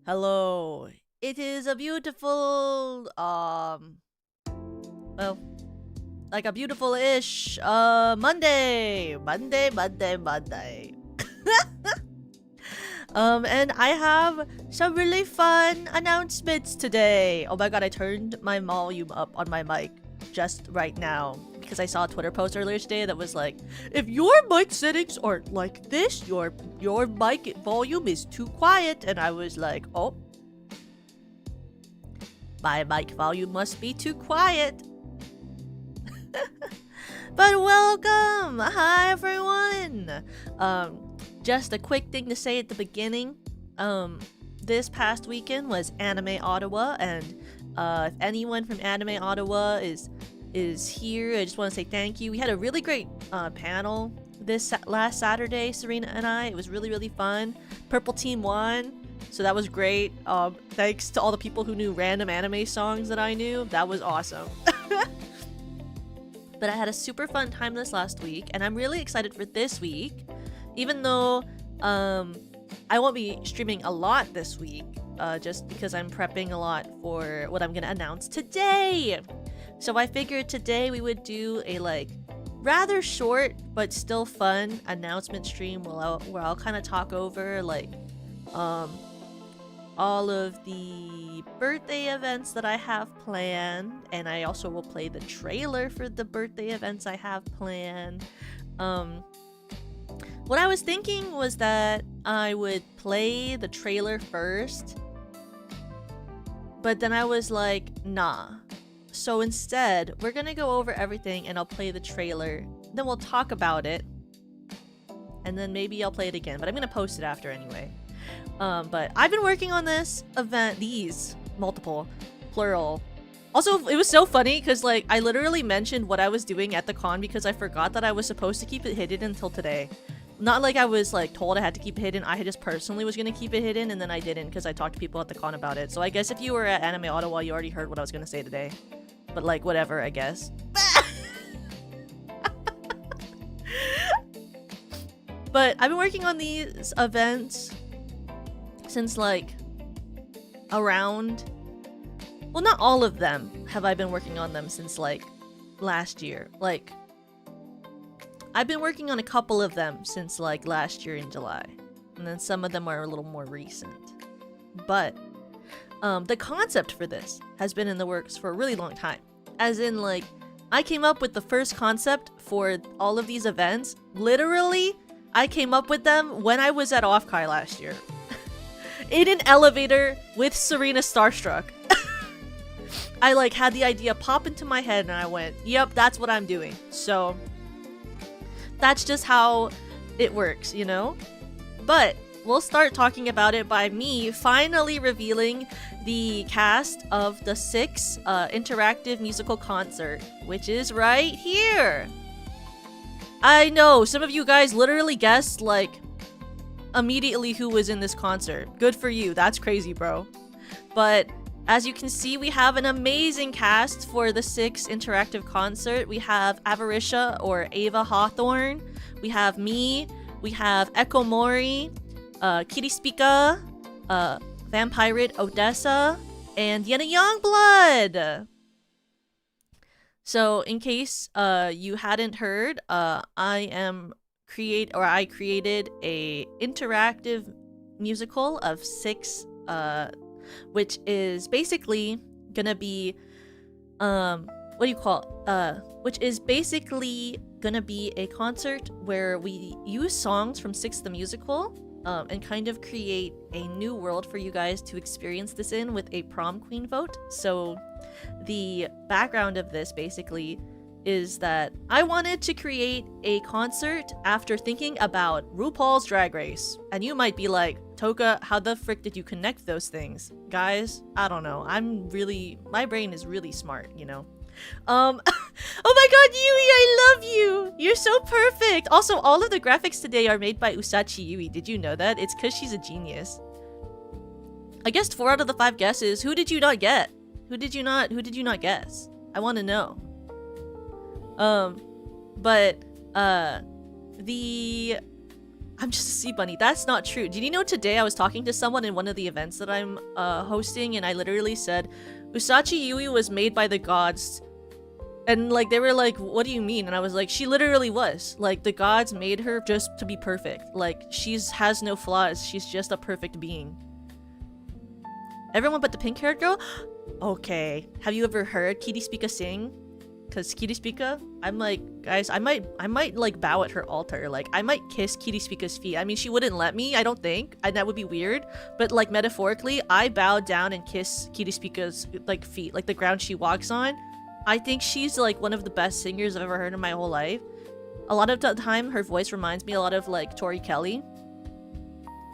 Hello. It is a beautiful, well, like a beautiful-ish, Monday. And I have some really fun announcements today. Oh my god, I turned my volume up on my mic just right now because I saw a Twitter post earlier today that was like, if your mic settings aren't like this, your mic volume is too quiet. And I was like, oh, my mic volume must be too quiet. But welcome! Hi everyone! Just a quick thing to say at the beginning. This past weekend was Anime Ottawa, and if anyone from Anime Ottawa is here, I just want to say thank you. We had a really great panel this last Saturday, Serena and I. It was really fun. Purple Team won, so that was great. Thanks to all the people who knew random anime songs that I knew. That was awesome. But I had a super fun time this last week, and I'm really excited for this week. Even though I won't be streaming a lot this week, just because I'm prepping a lot for what I'm gonna announce today. So I figured today we would do a rather short but still fun announcement stream where I'll kind of talk over all of the birthday events that I have planned, and I also will play the trailer for the birthday events I have planned. What I was thinking was that I would play the trailer first, but then I was like, nah. So instead, we're gonna go over everything and I'll play the trailer, then we'll talk about it, and then maybe I'll play it again, but I'm gonna post it after anyway. But I've been working on this event, multiple, plural. Also, it was so funny because I literally mentioned what I was doing at the con because I forgot that I was supposed to keep it hidden until today. Not like I was told I had to keep it hidden. I just personally was gonna keep it hidden, and then I didn't because I talked to people at the con about it. So I guess if you were at Anime Ottawa, you already heard what I was gonna say today. But whatever, I guess. But I've been working on these events since around, well, not all of them have I been working on them since last year. I've been working on a couple of them since last year in July, and then some of them are a little more recent. But the concept for this has been in the works for a really long time. As in I came up with the first concept for all of these events. Literally, I came up with them when I was at Offkai last year. In an elevator with Serena starstruck. I had the idea pop into my head and I went, yep, that's what I'm doing. So that's just how it works, you know? But we'll start talking about it by me finally revealing the cast of the 6 interactive musical concert, which is right here. I know, some of you guys literally guessed immediately who was in this concert. Good for you. That's crazy, bro. But as you can see, we have an amazing cast for the 6 interactive concert. We have Avaricia or Ava Hawthorne. We have me. We have Echo Mori, Kirispika, Vampirate Odessa, and Yenna Youngblood. So in case you hadn't heard, I created a interactive musical of 6, which is basically gonna be which is basically gonna be a concert where we use songs from 6 the musical and kind of create a new world for you guys to experience this in with a prom queen vote. So the background of this basically is that I wanted to create a concert after thinking about RuPaul's Drag Race. And you might be like, Toka, how the frick did you connect those things? Guys, I don't know. My brain is really smart, you know? Oh my god, Yui, I love you! You're so perfect! Also, all of the graphics today are made by Usachi Yui. Did you know that? It's because she's a genius. I guessed 4 out of the 5 guesses. Who did you not get? Who did you not guess? I want to know. But the I'm just a sea bunny. That's not true. Did you know today I was talking to someone in one of the events that I'm hosting, and I literally said, Usachi Yui was made by the gods. And like they were like, what do you mean? And I was like, she literally was. Like the gods made her just to be perfect. Like has no flaws. She's just a perfect being. Everyone but the pink-haired girl? Okay. Have you ever heard Kirisuke sing? Cause Kirisuke, I'm like, guys, I might like bow at her altar. Like I might kiss Kirisuke's feet. I mean, she wouldn't let me, I don't think, and that would be weird. But like metaphorically, I bow down and kiss Kirisuke's like feet, like the ground she walks on. I think she's like one of the best singers I've ever heard in my whole life. A lot of the time, her voice reminds me a lot of like Tori Kelly.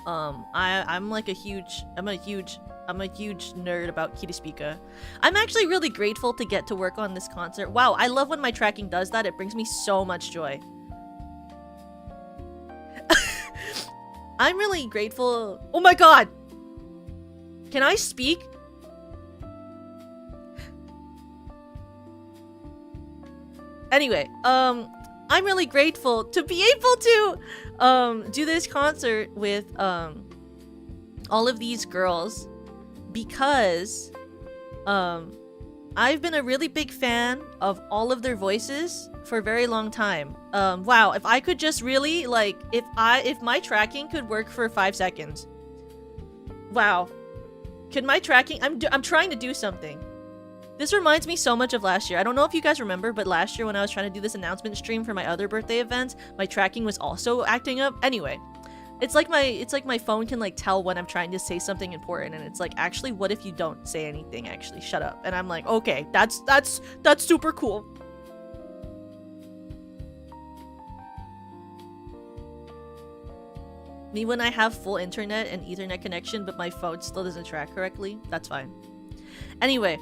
I'm a huge nerd about Kirisuke. I'm actually really grateful to get to work on this concert. Wow, I love when my tracking does that. It brings me so much joy. I'm really grateful. Oh my god! Can I speak? Anyway, I'm really grateful to be able to do this concert with all of these girls, because I've been a really big fan of all of their voices for a very long time. Wow, if I could just really like, if my tracking could work for 5 seconds. Wow. Could my tracking, I'm trying to do something. This reminds me so much of last year. I don't know if you guys remember, but last year when I was trying to do this announcement stream for my other birthday events, my tracking was also acting up. Anyway, it's like my phone can like tell when I'm trying to say something important, and it's like, actually, what if you don't say anything? Actually, shut up. And I'm like, okay, that's super cool. Me when I have full internet and Ethernet connection, but my phone still doesn't track correctly. That's fine. Anyway,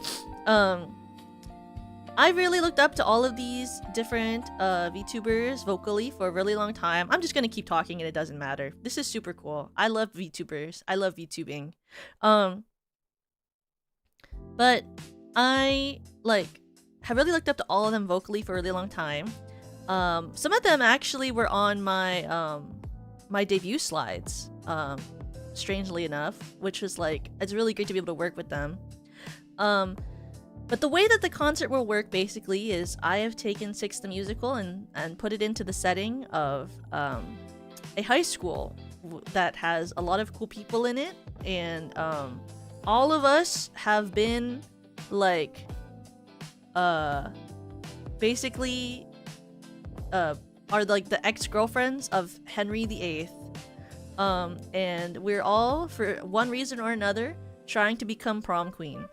I really looked up to all of these different VTubers vocally for a really long time. I'm just gonna keep talking and it doesn't matter. This is super cool. I love VTubers. I love VTubing. But I have really looked up to all of them vocally for a really long time. Some of them actually were on my my debut slides, strangely enough, which was like, it's really great to be able to work with them. But the way that the concert will work basically is I have taken Six the Musical and put it into the setting of a high school that has a lot of cool people in it, and all of us have been like basically are like the ex-girlfriends of Henry VIII, and we're all, for one reason or another, trying to become prom queen.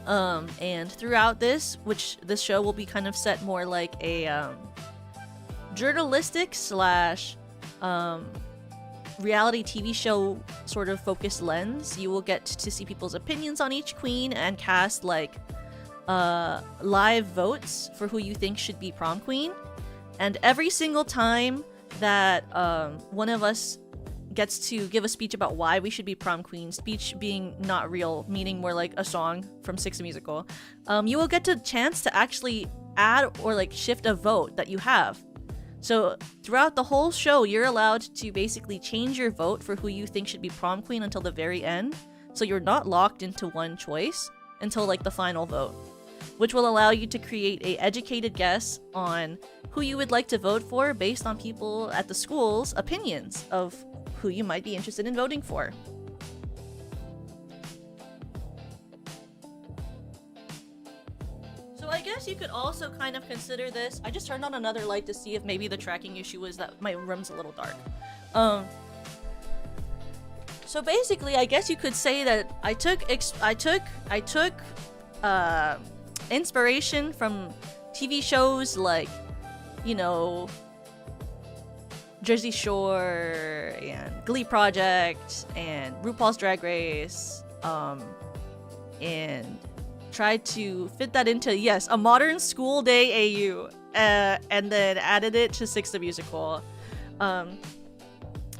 And throughout this, which this show will be kind of set more like a journalistic slash reality TV show sort of focused lens, you will get to see people's opinions on each queen and cast like live votes for who you think should be prom queen. And every single time that one of us gets to give a speech about why we should be prom queen, speech being not real, meaning more like a song from Six the Musical, you will get a chance to actually add or like shift a vote that you have. So throughout the whole show, you're allowed to basically change your vote for who you think should be prom queen until the very end. So you're not locked into one choice until like the final vote, which will allow you to create a educated guess on who you would like to vote for based on people at the school's opinions of who you might be interested in voting for. So I guess you could also kind of consider this. I just turned on another light to see if maybe the tracking issue was that my room's a little dark. So basically, I guess you could say that I took inspiration from TV shows like, you know, Jersey Shore and Glee Project and RuPaul's Drag Race, and tried to fit that into, yes, a modern school day AU, and then added it to Six the Musical. So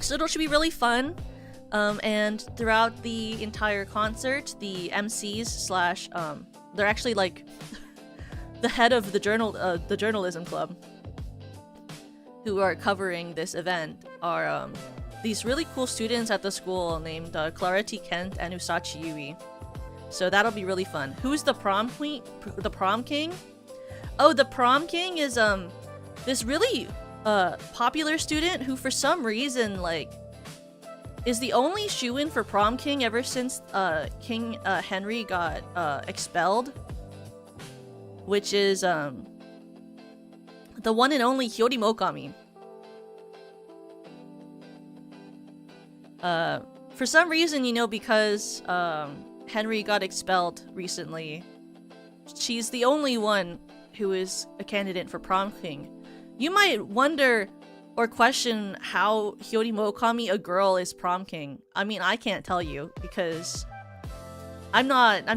it should be really fun. And throughout the entire concert, the MCs slash they're actually like the head of the journalism club. who are covering this event are these really cool students at the school named Clarity Kent and Usachi Yui. So that'll be really fun. Who's the prom queen? The prom king? Oh, the prom king is this really popular student who for some reason like is the only shoo-in for prom king ever since King Henry got expelled, which is the one and only Hyori Mokami. For some reason, you know, because Henry got expelled recently, she's the only one who is a candidate for prom king. You might wonder or question how Hyori Mokami, a girl, is prom king. I mean, I can't tell you because I don't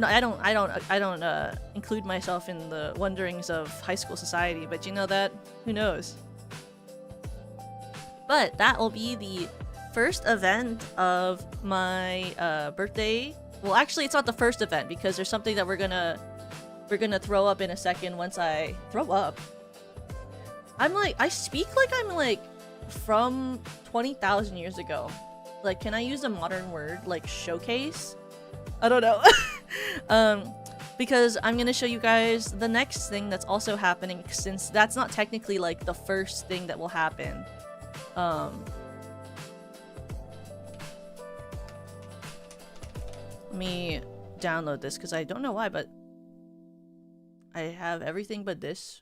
include myself in the wonderings of high school society, but you know that? Who knows? But that will be the first event of my birthday. Well, actually, it's not the first event because there's something that we're gonna throw up in a second once I throw up. I speak like I'm like from 20,000 years ago. Like, can I use a modern word like showcase? I don't know. Because I'm gonna show you guys the next thing that's also happening, since that's not technically like the first thing that will happen. Let me download this because I don't know why, but I have everything but this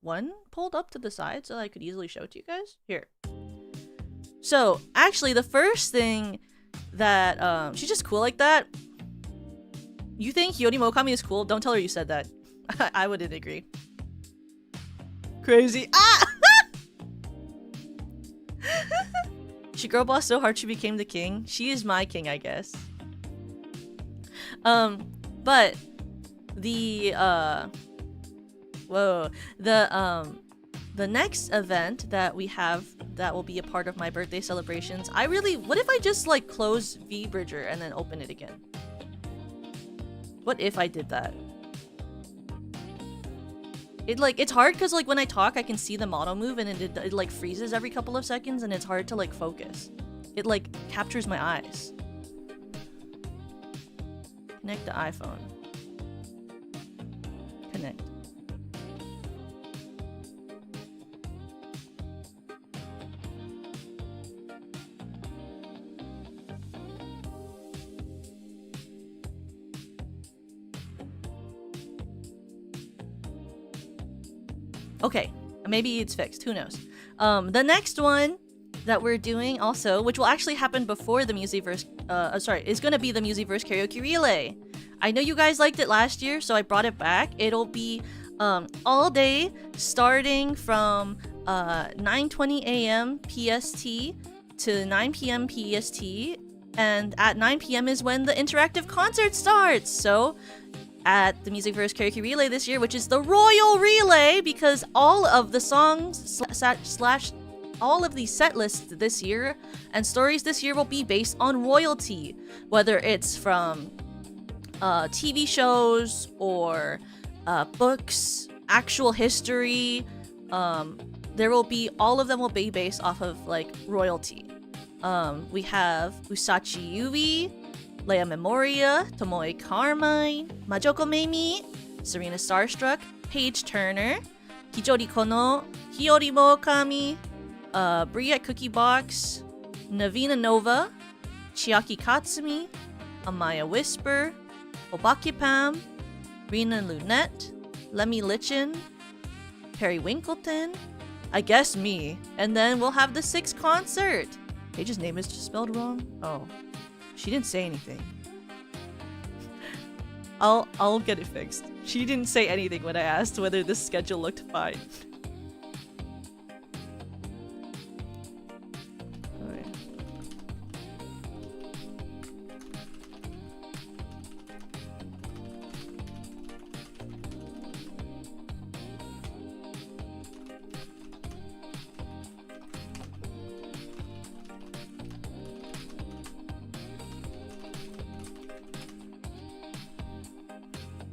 one pulled up to the side so that I could easily show it to you guys. Here. So, actually, the first thing that, she's just cool like that. You think Hyori Mokami is cool? Don't tell her you said that. I wouldn't agree. Crazy. Ah! She girl bossed so hard she became the king. She is my king, I guess. But the the next event that we have that will be a part of my birthday celebrations, what if I just like close V-Bridger and then open it again? What if I did that? It's hard because like when I talk I can see the model move and it like freezes every couple of seconds and it's hard to like focus. It like captures my eyes. Connect the iPhone. Connect. Okay, maybe it's fixed. Who knows? The next one that we're doing also, which will actually happen before the Musiverse, is gonna be the Musiverse Karaoke Relay. I know you guys liked it last year, so I brought it back. It'll be all day, starting from 9:20 a.m. PST to 9 p.m. PST, and at 9 p.m. is when the interactive concert starts. So at the Musiverse Karaoke Relay this year, which is the Royal Relay, because all of the songs all of the set lists this year and stories this year will be based on royalty, whether it's from TV shows or books, actual history. All of them will be based off of like royalty. We have Usachi Yui, Leia Memoria, Tomoe Carmine, Majoko Meimi, Serena Starstruck, Paige Turner, Hijori Kono, Hyori Mokami, Bria Cookie Box, Navina Nova, Chiaki Katsumi, Amaya Whisper, Obaki Pam, Rina Lunette, Lemmy Lichin, Perry Winkleton, I guess me, and then we'll have the 6th concert. Paige's name is just spelled wrong? Oh. She didn't say anything. I'll get it fixed. She didn't say anything when I asked whether this schedule looked fine. Alright.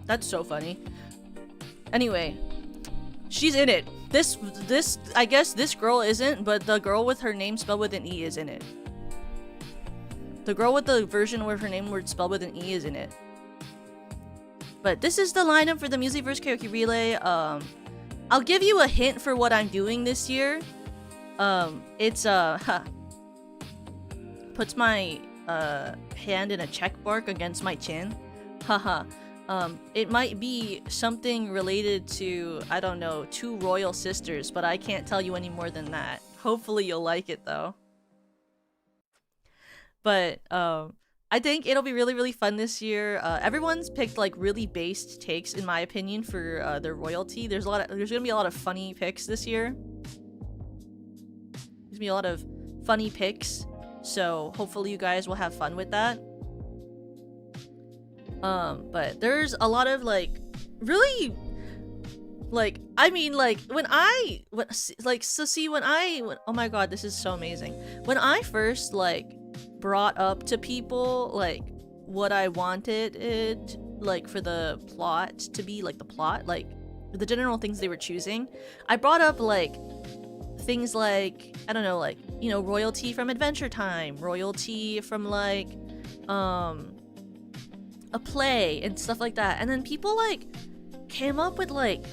That's so funny. Anyway, she's in it. This I guess this girl isn't, but the girl with her name spelled with an E is in it. The girl with the version where her name was spelled with an E is in it. But this is the lineup for the Musicverse Karaoke Relay. I'll give you a hint for what I'm doing this year. It's puts my hand in a check mark against my chin. Haha. It might be something related to, I don't know, 2 royal sisters, but I can't tell you any more than that. Hopefully you'll like it though. But I think it'll be really, really fun this year. Everyone's picked like really based takes, in my opinion, for their royalty. There's gonna be a lot of funny picks this year. There's gonna be a lot of funny picks, so hopefully you guys will have fun with that. But there's a lot of like really, like, I mean, like when oh my god, this is so amazing. When I first like brought up to people like what I wanted it like for the plot to be, like the plot, like the general things they were choosing, I brought up like things like, I don't know, like, you know, royalty from Adventure Time, royalty from like a play and stuff like that, and then people like came up with like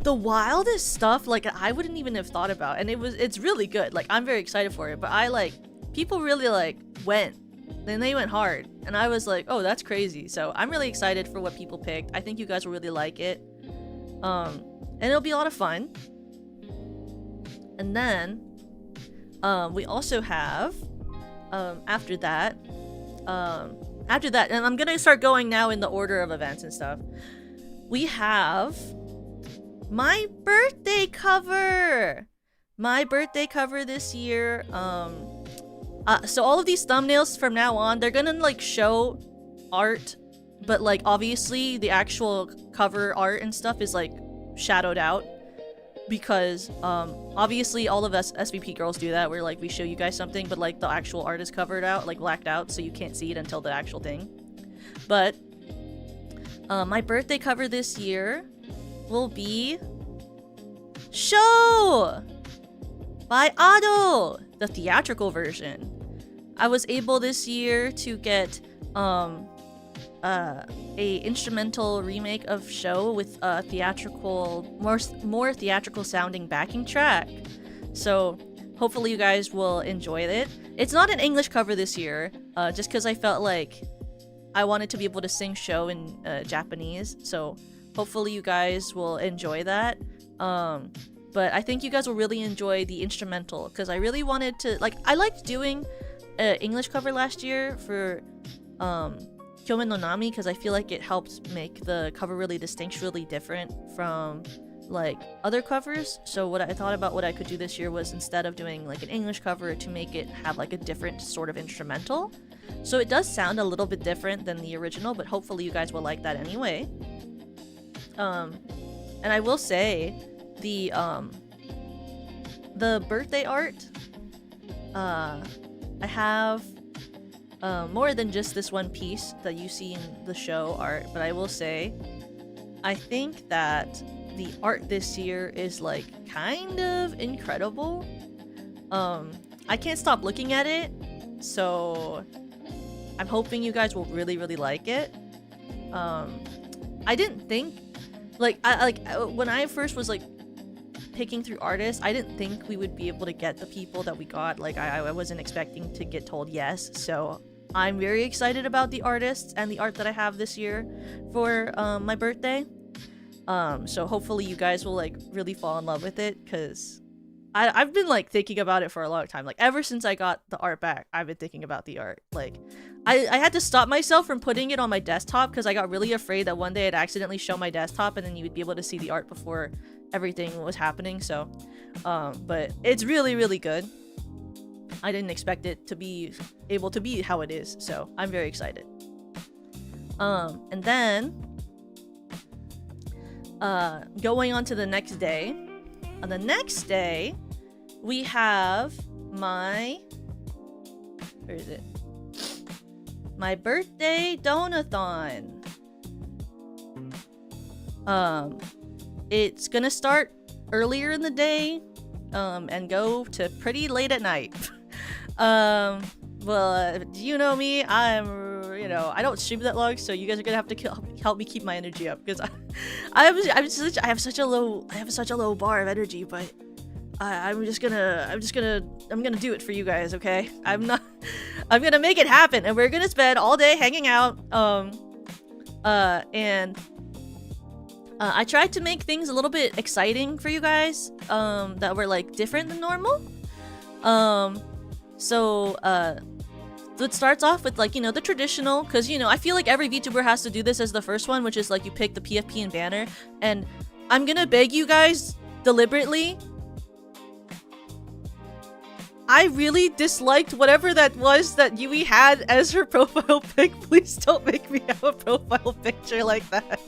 the wildest stuff like I wouldn't even have thought about, and it's really good. Like I'm very excited for it, but people really like went, then they went hard, and I was like, oh, that's crazy. So I'm really excited for what people picked. I think you guys will really like it, and it'll be a lot of fun. And then we also have after that, and I'm gonna start going now in the order of events and stuff, we have my birthday cover. My birthday cover this year. So all of these thumbnails from now on, they're gonna like show art, but like obviously the actual cover art and stuff is like shadowed out, because obviously all of us SVP girls do that, where like we show you guys something, but like the actual art is covered out, like blacked out, so you can't see it until the actual thing. But my birthday cover this year will be Show by Ado, the theatrical version. I was able this year to get a instrumental remake of Show with a theatrical, more theatrical sounding backing track. So hopefully you guys will enjoy it. It's not an English cover this year, just because I felt like I wanted to be able to sing Show in Japanese. So hopefully you guys will enjoy that. But I think you guys will really enjoy the instrumental, because I really wanted to, like, I liked doing an English cover last year for Kyomen no Nami, because I feel like it helped make the cover really distinct, really different from like other covers. So what I thought about what I could do this year was, instead of doing like an English cover, to make it have like a different sort of instrumental. So it does sound a little bit different than the original, but hopefully you guys will like that anyway. And I will say the birthday art, I have more than just this one piece that you see in the show art, but I will say I think that the art this year is like kind of incredible. I can't stop looking at it, so I'm hoping you guys will really, really like it. I didn't think, like, when I first was like picking through artists, I didn't think we would be able to get the people that we got. Like I wasn't expecting to get told yes, so I'm very excited about the artists and the art that I have this year for my birthday. So hopefully you guys will like really fall in love with it, because I've been like thinking about it for a long time. Like ever since I got the art back, I've been thinking about the art. Like I had to stop myself from putting it on my desktop, because I got really afraid that one day I'd accidentally show my desktop and then you would be able to see the art before everything was happening. So but it's really, really good. I didn't expect it to be able to be how it is, so I'm very excited. And then going on to the next day. On the next day, we have my... where is it? My birthday donathon. It's gonna start earlier in the day and go to pretty late at night. Well, you know me, I don't stream that long, so you guys are gonna have to help me keep my energy up, because I have such a low bar of energy, but I'm gonna do it for you guys, okay? I'm gonna make it happen, and we're gonna spend all day hanging out. I tried to make things a little bit exciting for you guys, that were like different than normal. So it starts off with like, the traditional, because I feel like every VTuber has to do this as the first one, which is like you pick the PFP and banner, and I'm gonna beg you guys deliberately. I really disliked whatever that was that Yui had as her profile pic. Please don't make me have a profile picture like that.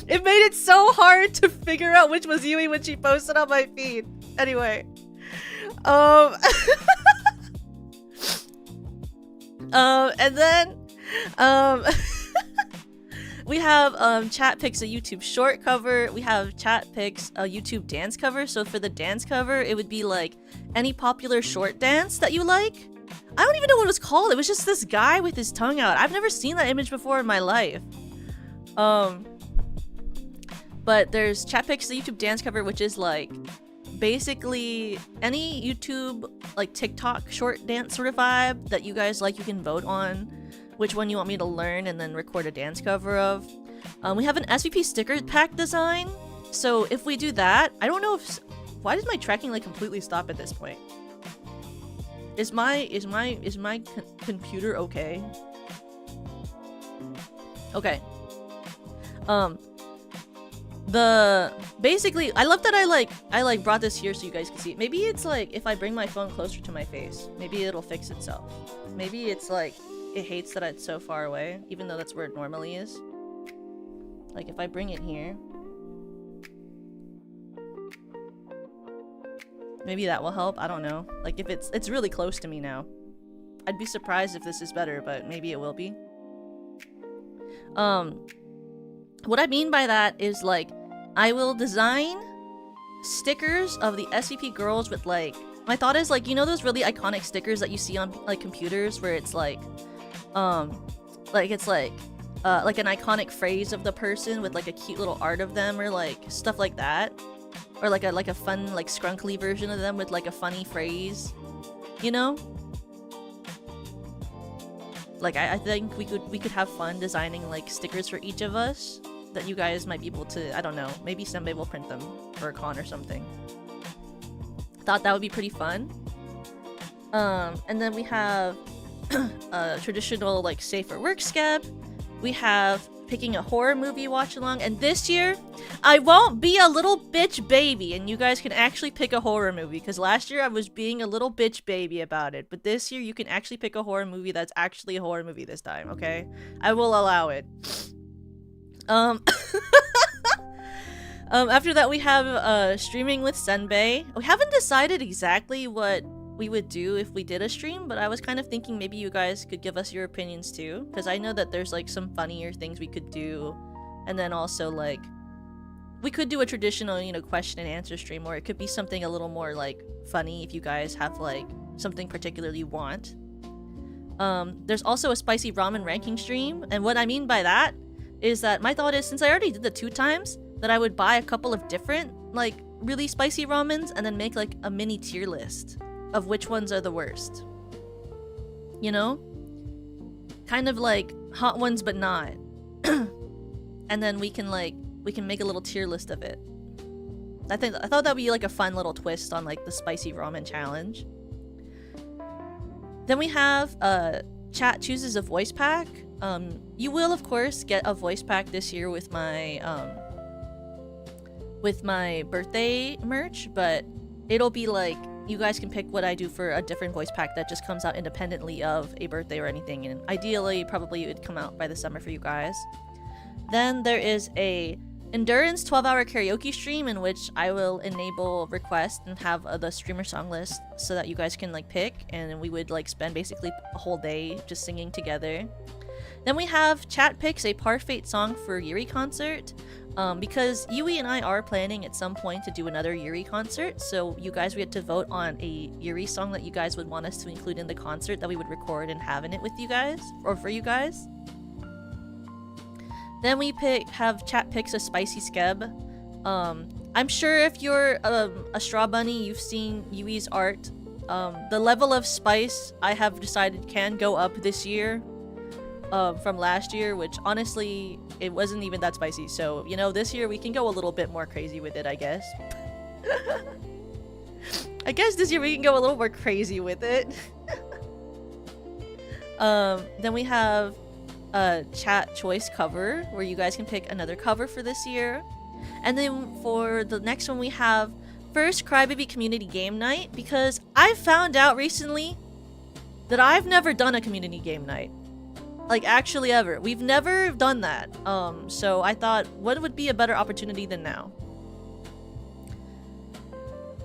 It made it so hard to figure out which was Yui when she posted on my feed. Anyway. And then, we have, chat picks a YouTube short cover. We have chat picks a YouTube dance cover. So for the dance cover, it would be like any popular short dance that you like. I don't even know what it was called. It was just this guy with his tongue out. I've never seen that image before in my life. But there's chat picks the YouTube dance cover, which is like basically any YouTube, like TikTok short dance sort of vibe that you guys like. You can vote on which one you want me to learn and then record a dance cover of. We have an SVP sticker pack design. So if we do that, I don't know if... Why did my tracking like completely stop at this point? Is my computer okay? Okay. Basically, I love that I brought this here so you guys can see it. Maybe it's like if I bring my phone closer to my face, maybe it'll fix itself. Maybe it's like it hates that it's so far away, even though that's where it normally is. Like if I bring it here, maybe that will help. I don't know. Like if it's really close to me now. I'd be surprised if this is better, but maybe it will be. What I mean by that is like I will design stickers of the SVP girls with like, my thought is like, those really iconic stickers that you see on like computers where it's like it's like an iconic phrase of the person with like a cute little art of them, or like stuff like that, or like a fun like scrunkly version of them with like a funny phrase, Like I think we could have fun designing like stickers for each of us that you guys might be able to, I don't know, maybe someday we'll print them for a con or something. Thought that would be pretty fun. And then we have a traditional like safer work scab. We have picking a horror movie watch along, and this year I won't be a little bitch baby and you guys can actually pick a horror movie, because last year I was being a little bitch baby about it, but this year you can actually pick a horror movie that's actually a horror movie this time, okay? I will allow it. After that we have streaming with Senbei. We haven't decided exactly what we would do if we did a stream, but I was kind of thinking maybe you guys could give us your opinions too, because I know that there's like some funnier things we could do, and then also like we could do a traditional question and answer stream, or it could be something a little more like funny if you guys have like something particularly you want. There's also a spicy ramen ranking stream, and what I mean by that is that my thought is, since I already did the 2 times, that I would buy a couple of different like really spicy ramens and then make like a mini tier list of which ones are the worst. Kind of like hot ones but not. And then we can make a little tier list of it. I thought that would be like a fun little twist on like the spicy ramen challenge. Then we have chat chooses a voice pack. You will of course get a voice pack this year with my birthday merch, but it'll be like you guys can pick what I do for a different voice pack that just comes out independently of a birthday or anything, and ideally probably it would come out by the summer for you guys. Then there is a endurance 12-hour karaoke stream in which I will enable requests and have the streamer song list so that you guys can like pick, and we would like spend basically a whole day just singing together. Then we have chat picks a Parfait song for Yuri concert. Because Yui and I are planning at some point to do another Yuri concert, so you guys would get to vote on a Yuri song that you guys would want us to include in the concert that we would record and have in it with you guys, or for you guys. Then we have chat picks a spicy skeb. I'm sure if you're a straw bunny, you've seen Yui's art. The level of spice I have decided can go up this year from last year, which honestly, it wasn't even that spicy. So, you know, this year we can go a little bit more crazy with it, I guess. I guess this year we can go a little more crazy with it. Then we have a chat choice cover, where you guys can pick another cover for this year. And then for the next one we have first Crybaby community game night, because I found out recently that I've never done a community game night. Like, actually ever. We've never done that. So I thought, what would be a better opportunity than now?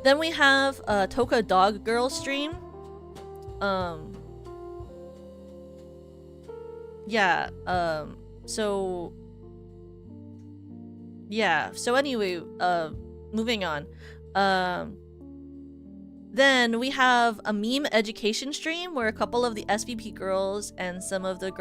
Then we have a Toka Dog Girl stream. Yeah, so anyway, moving on. Then we have a meme education stream where a couple of the SVP girls and some of the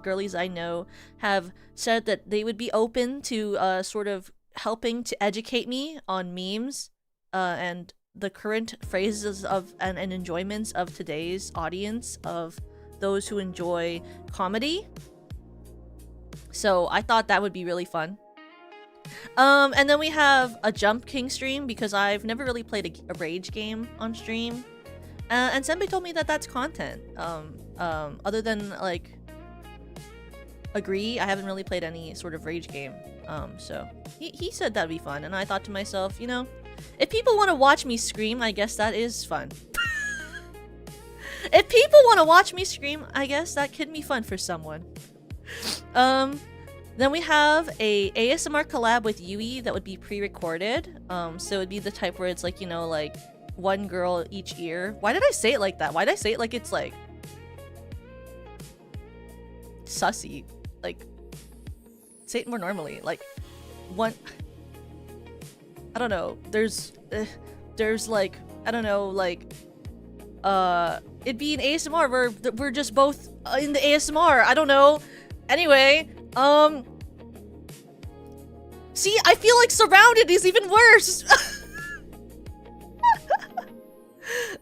girlies I know have said that they would be open to sort of helping to educate me on memes and the current phrases of and enjoyments of today's audience, of those who enjoy comedy. So I thought that would be really fun. And then we have a Jump King stream, because I've never really played a rage game on stream. And Senbei told me that that's content. Other than, like, Agree, I haven't really played any sort of rage game. So he said that'd be fun, and I thought to myself, you know, if people want to watch me scream, I guess that is fun. If people want to watch me scream, I guess that could be fun for someone. Then we have a ASMR collab with Yui that would be pre-recorded. So it'd be the type where it's like, you know, like one girl each ear. Why did I say it like that? Why did I say it like it's like sussy? Like, say it more normally. Like, one. I don't know. There's like, I don't know, like, it'd be an ASMR where we're just both in the ASMR. I don't know. Anyway, see, I feel like surrounded is even worse.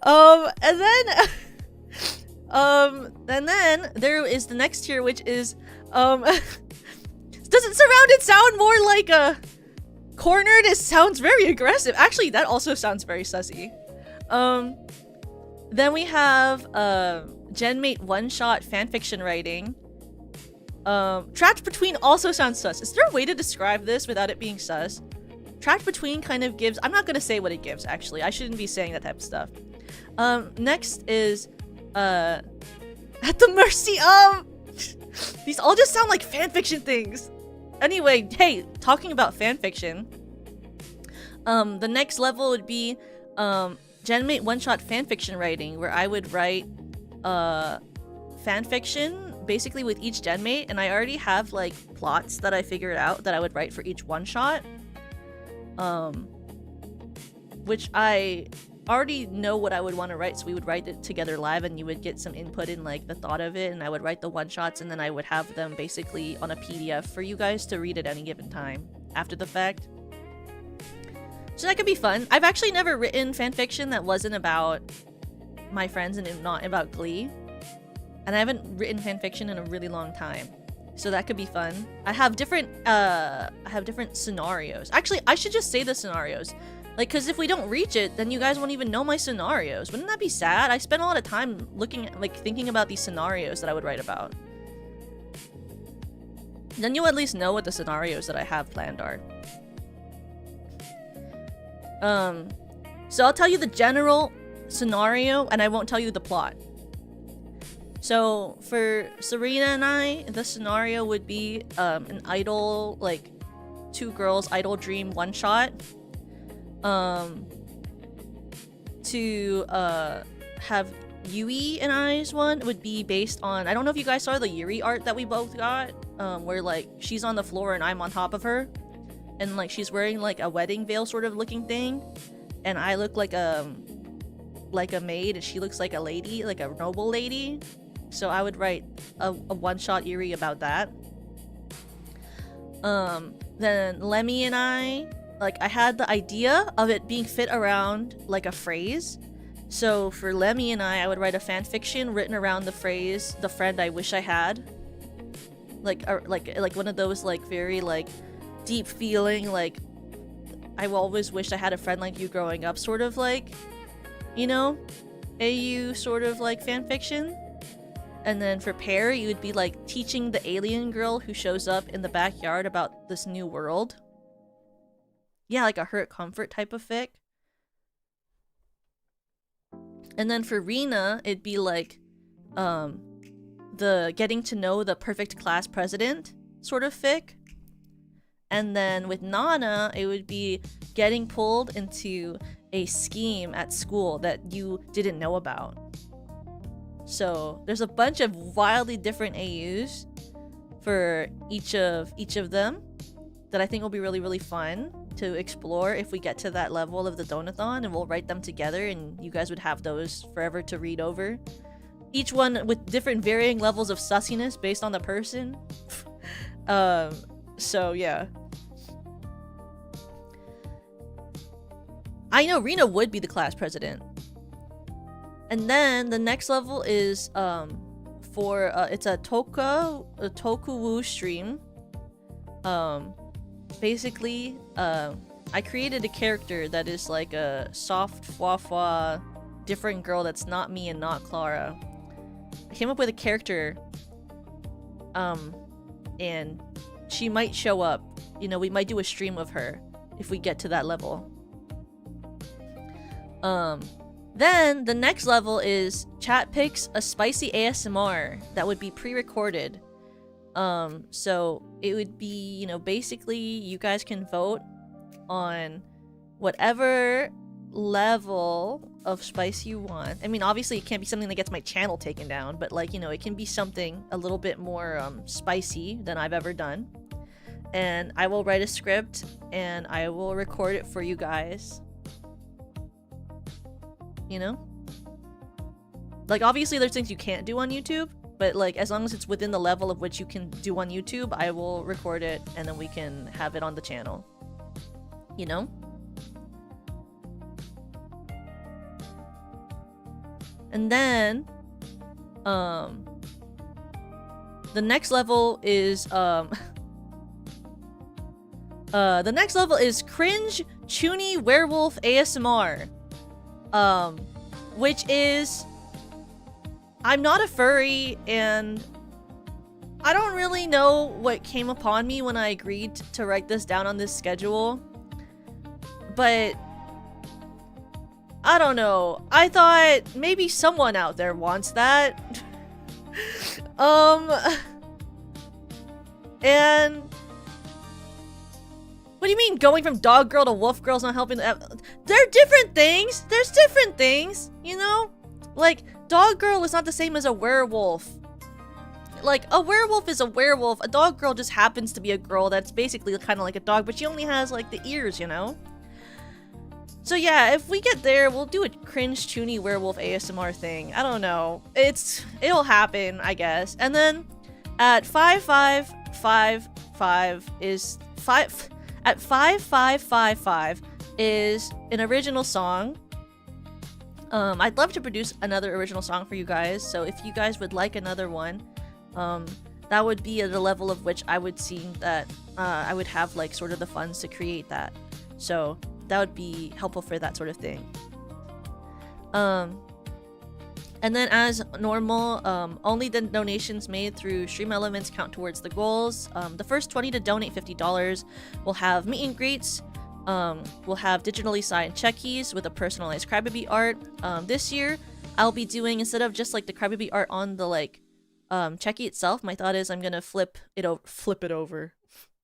And then there is the next tier, which is, doesn't surrounded sound more like a cornered? It sounds very aggressive. Actually, that also sounds very sussy. Then we have, Genmate one-shot fanfiction writing. Trapped Between also sounds sus. Is there a way to describe this without it being sus? Trapped Between kind of gives... I'm not gonna say what it gives, actually. I shouldn't be saying that type of stuff. Next is, At the Mercy of... These all just sound like fanfiction things. Anyway, hey, talking about fanfiction. The next level would be, Genmate one-shot fanfiction writing, where I would write, fanfiction basically with each genmate, and I already have like plots that I figured out that I would write for each one shot, which I already know what I would want to write, so we would write it together live and you would get some input in like the thought of it, and I would write the one shots and then I would have them basically on a PDF for you guys to read at any given time after the fact. So that could be fun. I've actually never written fanfiction that wasn't about my friends and not about Glee. And I haven't written fanfiction in a really long time. So that could be fun. I have different scenarios. Actually, I should just say the scenarios. Like, because if we don't reach it, then you guys won't even know my scenarios. Wouldn't that be sad? I spent a lot of time looking at, like, thinking about these scenarios that I would write about. Then you'll at least know what the scenarios that I have planned are. So I'll tell you the general scenario, and I won't tell you the plot. So for Serena and I, the scenario would be an idol, like 2 girls idol dream one shot. To have Yui and I's one would be based on, I don't know if you guys saw the Yuri art that we both got, where like she's on the floor and I'm on top of her. and like she's wearing like a wedding veil sort of looking thing, and I look like a maid and she looks like a lady, like a noble lady. So I would write a one-shot Eerie about that. Then Lemmy and I had the idea of it being fit around like a phrase. So for Lemmy and I would write a fan fiction written around the phrase, "the friend I wish I had." Like one of those like very like deep feeling, like I always wished I had a friend like you growing up sort of like, you know, AU sort of like fan fiction. And then for Perry, you would be like teaching the alien girl who shows up in the backyard about this new world. Yeah, like a hurt comfort type of fic. And then for Rena, it'd be like the getting to know the perfect class president sort of fic. And then with Nana, it would be getting pulled into a scheme at school that you didn't know about. So there's a bunch of wildly different AUs for each of them that I think will be really, really fun to explore if we get to that level of the Donathon, and we'll write them together and you guys would have those forever to read over. Each one with different varying levels of sussiness based on the person. So yeah. I know Rena would be the class president. And then the next level is it's a Tokuwu stream. Basically, I created a character that is like a soft fwa different girl that's not me and not Clara. I came up with a character, and she might show up. You know, we might do a stream of her if we get to that level. Then the next level is chat picks a spicy ASMR that would be pre-recorded. So it would be, you know, basically you guys can vote on whatever level of spice you want. I mean, obviously it can't be something that gets my channel taken down, but like, you know, it can be something a little bit more spicy than I've ever done. And I will write a script and I will record it for you guys. You know? Like, obviously there's things you can't do on YouTube, but like, as long as it's within the level of which you can do on YouTube, I will record it and then we can have it on the channel. You know? And then, the next level is, the next level is cringe Chuny werewolf ASMR. Which is, I'm not a furry, and I don't really know what came upon me when I agreed to write this down on this schedule, but I don't know. I thought maybe someone out there wants that. And what do you mean going from dog girl to wolf girl's not helping? They're different things. There's different things, you know? Like, dog girl is not the same as a werewolf. Like, a werewolf is a werewolf. A dog girl just happens to be a girl that's basically kind of like a dog, but she only has, like, the ears, you know? So yeah, if we get there, we'll do a cringe Chuny werewolf ASMR thing. I don't know. It'll happen, I guess. And then at 5555 is 5555 is an original song. I'd love to produce another original song for you guys, so if you guys would like another one, that would be at a level of which I would see that I would have like sort of the funds to create that. So that would be helpful for that sort of thing. And then as normal, only the donations made through Stream Elements count towards the goals. The first 20 to donate $50 will have meet and greets. We'll have digitally signed checkies with a personalized Crybaby art. This year, I'll be doing, instead of just like the Crybaby art on the like checkie itself, my thought is I'm gonna flip it over.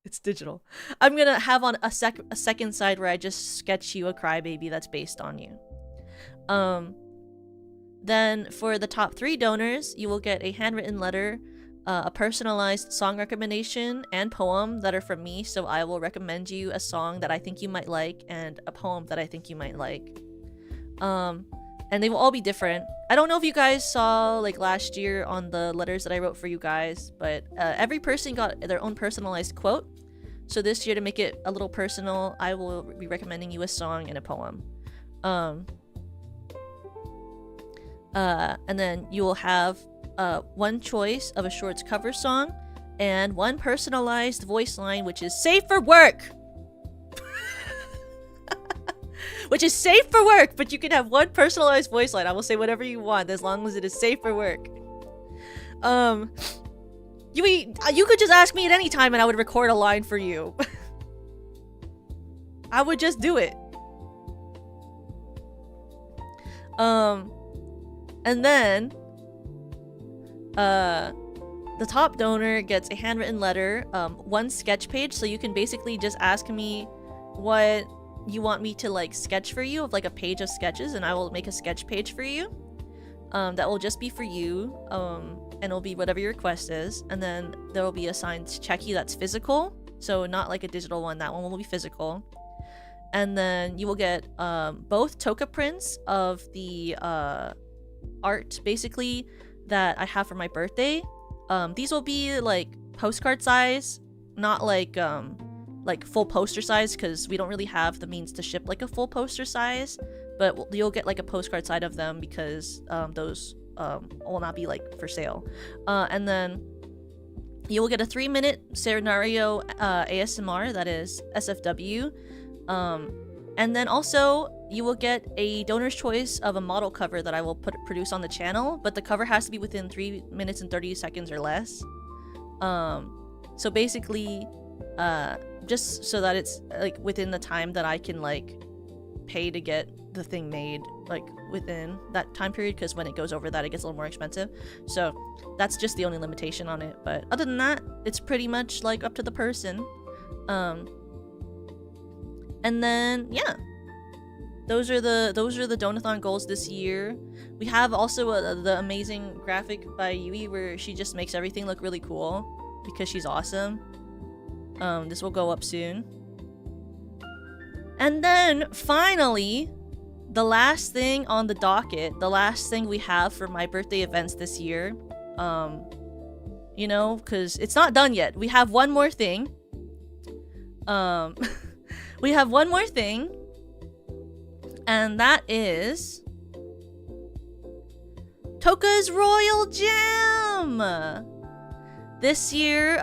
It's digital. I'm gonna have on a second side where I just sketch you a Crybaby that's based on you. Then for the top 3 donors, you will get a handwritten letter a personalized song recommendation and poem that are from me. So I will recommend you a song that I think you might like and a poem that I think you might like. And they will all be different. I don't know if you guys saw like last year on the letters that I wrote for you guys, but every person got their own personalized quote. So this year, to make it a little personal, I will be recommending you a song and a poem. And then you will have one choice of a shorts cover song and one personalized voice line, which is safe for work. Which is safe for work, but you can have one personalized voice line. I will say whatever you want as long as it is safe for work. You could just ask me at any time and I would record a line for you. I would just do it. And then the top donor gets a handwritten letter, one sketch page, so you can basically just ask me what you want me to like sketch for you, of like a page of sketches, and I will make a sketch page for you. That will just be for you, and it'll be whatever your request is, and then there will be a signed checky that's physical, so not like a digital one. That one will be physical. And then you will get both toka prints of the art basically that I have for my birthday. These will be like postcard size, not like full poster size, because we don't really have the means to ship like a full poster size, but you'll get like a postcard side of them because those will not be like for sale. And then you will get a 3-minute scenario ASMR, that is SFW. And then also you will get a donor's choice of a model cover that I will produce on the channel, but the cover has to be within 3 minutes and 30 seconds or less. So basically, just so that it's like within the time that I can like pay to get the thing made, like within that time period, because when it goes over that it gets a little more expensive. So that's just the only limitation on it, but other than that it's pretty much like up to the person. And then yeah, those are the donathon goals this year. We have also the amazing graphic by Yui where she just makes everything look really cool because she's awesome. This will go up soon. And then finally, the last thing on the docket, the last thing we have for my birthday events this year, you know, because it's not done yet. We have one more thing. We have one more thing, and that is Toka's Royal Jam! This year,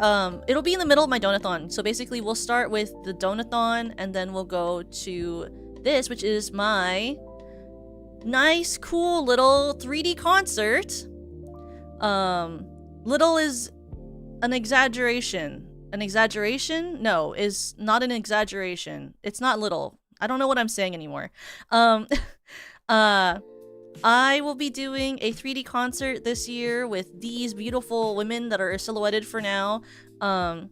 it'll be in the middle of my donathon. So basically, we'll start with the donathon, and then we'll go to this, which is my nice, cool little 3D concert. Little is an exaggeration. An exaggeration? No, is not an exaggeration. It's not little. I don't know what I'm saying anymore. I will be doing a 3D concert this year with these beautiful women that are silhouetted for now. And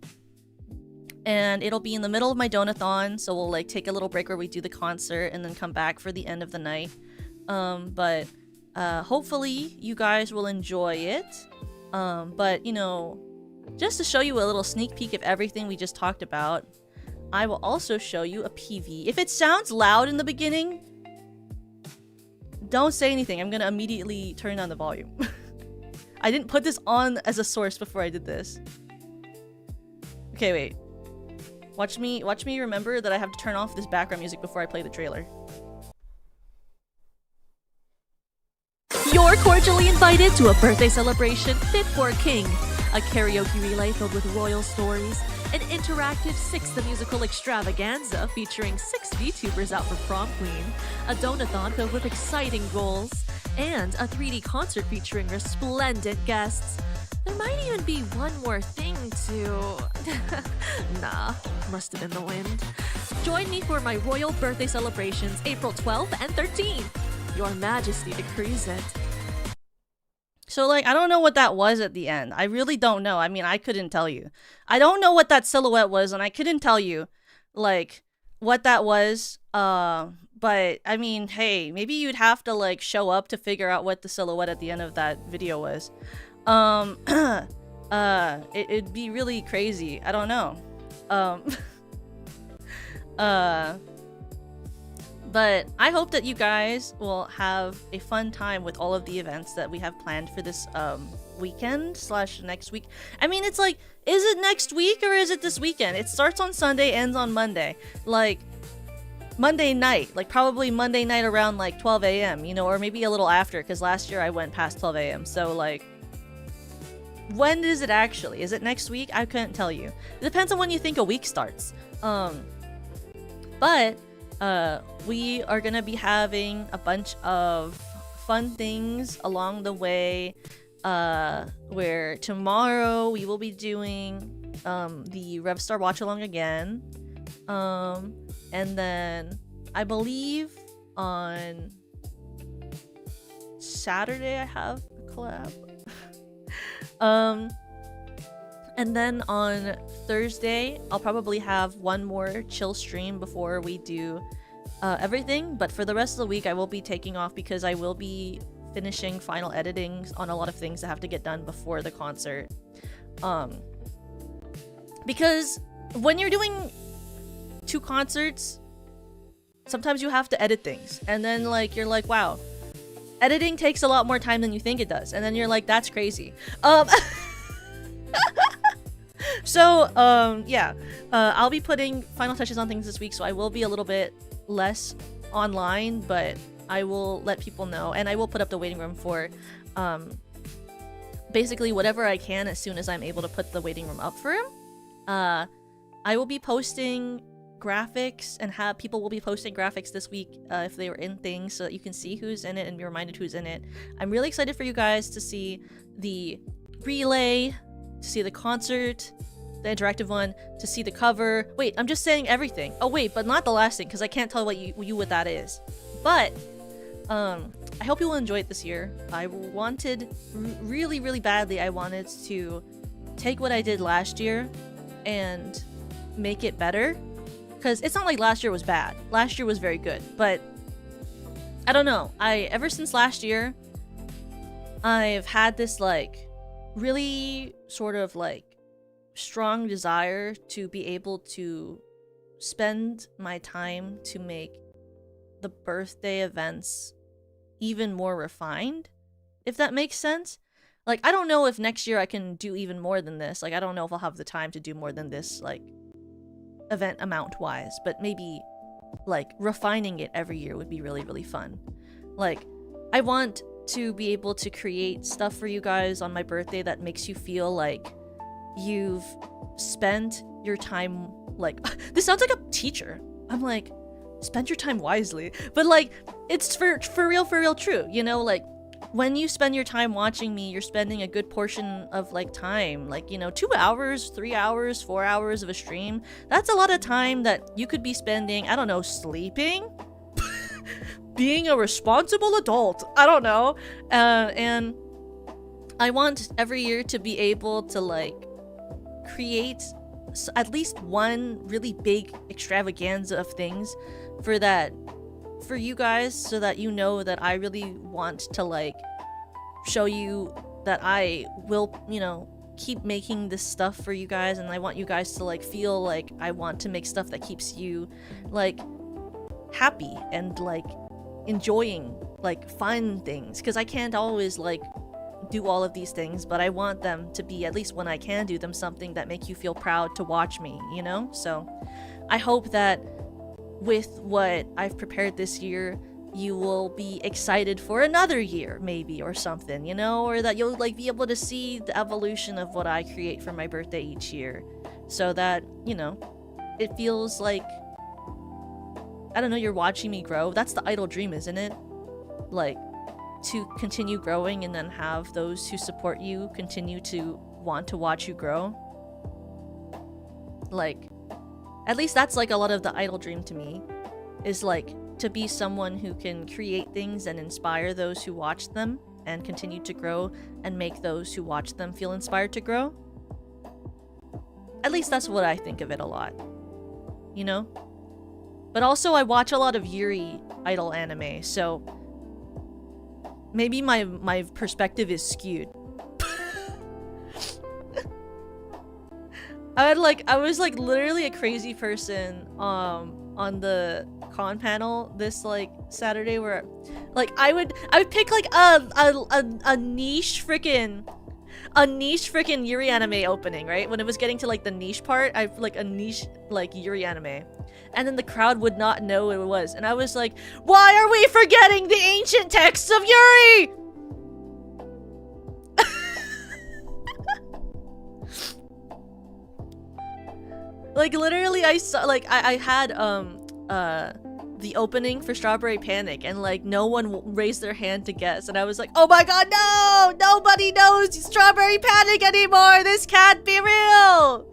it'll be in the middle of my donathon, so we'll like take a little break where we do the concert and then come back for the end of the night. But hopefully you guys will enjoy it. But you know, just to show you a little sneak peek of everything we just talked about, I will also show you a PV. If it sounds loud in the beginning, don't say anything. I'm gonna immediately turn down the volume. I didn't put this on as a source before I did this. Okay, wait. Watch me remember that I have to turn off this background music before I play the trailer. You're cordially invited to a birthday celebration fit for a king. A karaoke relay filled with royal stories, an interactive 6th the musical extravaganza featuring 6 VTubers out for prom queen, a donathon filled with exciting goals, and a 3D concert featuring resplendent guests. There might even be one more thing to... Nah, must have been the wind. Join me for my royal birthday celebrations April 12th and 13th. Your Majesty decrees it. So, like, I don't know what that was at the end. I really don't know. I mean, I couldn't tell you. I don't know what that silhouette was, and I couldn't tell you, like, what that was. But, I mean, hey, maybe you'd have to, like, show up to figure out what the silhouette at the end of that video was. it'd be really crazy. I don't know. Um, but I hope that you guys will have a fun time with all of the events that we have planned for this weekend / next week. I mean, it's like, is it next week or is it this weekend? It starts on Sunday, ends on Monday. Like, Monday night, like probably Monday night around like 12 a.m., you know, or maybe a little after, because last year I went past 12 a.m. So like, when is it actually? Is it next week? I couldn't tell you. It depends on when you think a week starts. But we are gonna be having a bunch of fun things along the way, where tomorrow we will be doing the Revstar watch along again. And then I believe on Saturday I have a collab. And then on Thursday I'll probably have one more chill stream before we do everything. But for the rest of the week I will be taking off because I will be finishing final editing on a lot of things that have to get done before the concert. Because when you're doing 2 concerts, sometimes you have to edit things, and then like you're like, wow, editing takes a lot more time than you think it does, and then you're like, that's crazy. So yeah, I'll be putting final touches on things this week, so I will be a little bit less online, but I will let people know, and I will put up the waiting room for basically whatever I can as soon as I'm able to put the waiting room up for him. I will be posting graphics, and people will be posting graphics this week if they were in things, so that you can see who's in it and be reminded who's in it. I'm really excited for you guys to see the relay, to see the concert, the interactive one, to see the cover. Wait, I'm just saying everything. Oh wait, but not the last thing, because I can't tell what that is. But I hope you will enjoy it this year. I wanted really, really badly, I wanted to take what I did last year and make it better. Because it's not like last year was bad. Last year was very good. But I don't know. Ever since last year, I've had this like really sort of like strong desire to be able to spend my time to make the birthday events even more refined, if that makes sense. Like, I don't know if next year I can do even more than this. Like, I don't know if I'll have the time to do more than this, like, event amount wise, but maybe like refining it every year would be really, really fun. Like, I want to be able to create stuff for you guys on my birthday that makes you feel like you've spent your time, like, this sounds like a teacher. I'm like, spend your time wisely, but like, it's for real true, you know? Like, when you spend your time watching me, you're spending a good portion of like time, like, you know, 2 hours, 3 hours, 4 hours of a stream. That's a lot of time that you could be spending, I don't know, sleeping, being a responsible adult, I don't know. And I want every year to be able to like create at least one really big extravaganza of things for you guys, so that you know that I really want to like show you that I will, you know, keep making this stuff for you guys, and I want you guys to like feel like I want to make stuff that keeps you like happy and like enjoying like fun things, because I can't always like do all of these things, but I want them to be, at least when I can do them, something that make you feel proud to watch me, you know? So I hope that with what I've prepared this year, you will be excited for another year, maybe, or something, you know? Or that you'll like be able to see the evolution of what I create for my birthday each year, so that, you know, it feels like, I don't know, you're watching me grow. That's the idle dream, isn't it? Like, to continue growing and then have those who support you continue to want to watch you grow. Like, at least that's like a lot of the idle dream to me, is like to be someone who can create things and inspire those who watch them and continue to grow and make those who watch them feel inspired to grow. At least that's what I think of it a lot, you know? But also I watch a lot of Yuri idol anime, so maybe my perspective is skewed. I was like literally a crazy person on the con panel this like Saturday where like I would pick like a niche freaking Yuri anime opening, right? When it was getting to like the niche part, I like a niche like Yuri anime. And then the crowd would not know what it was. And I was like, why are we forgetting the ancient texts of Yuri? Like literally I saw like I had the opening for Strawberry Panic and like no one raised their hand to guess and I was like, oh my god, no! Nobody knows Strawberry Panic anymore! This can't be real!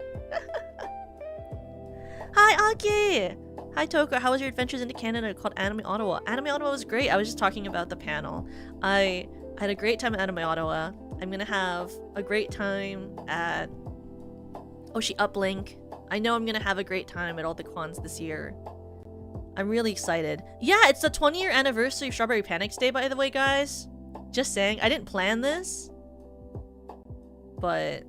Hi Aki! Hi Toko, how was your adventures into Canada called Anime Ottawa? Anime Ottawa was great. I was just talking about the panel. I had a great time at Anime Ottawa. I'm gonna have a great time at Oshi Uplink. I know I'm gonna have a great time at all the cons this year. I'm really excited. Yeah, it's the 20-year anniversary of Strawberry Panic's Day, by the way, guys. Just saying, I didn't plan this, but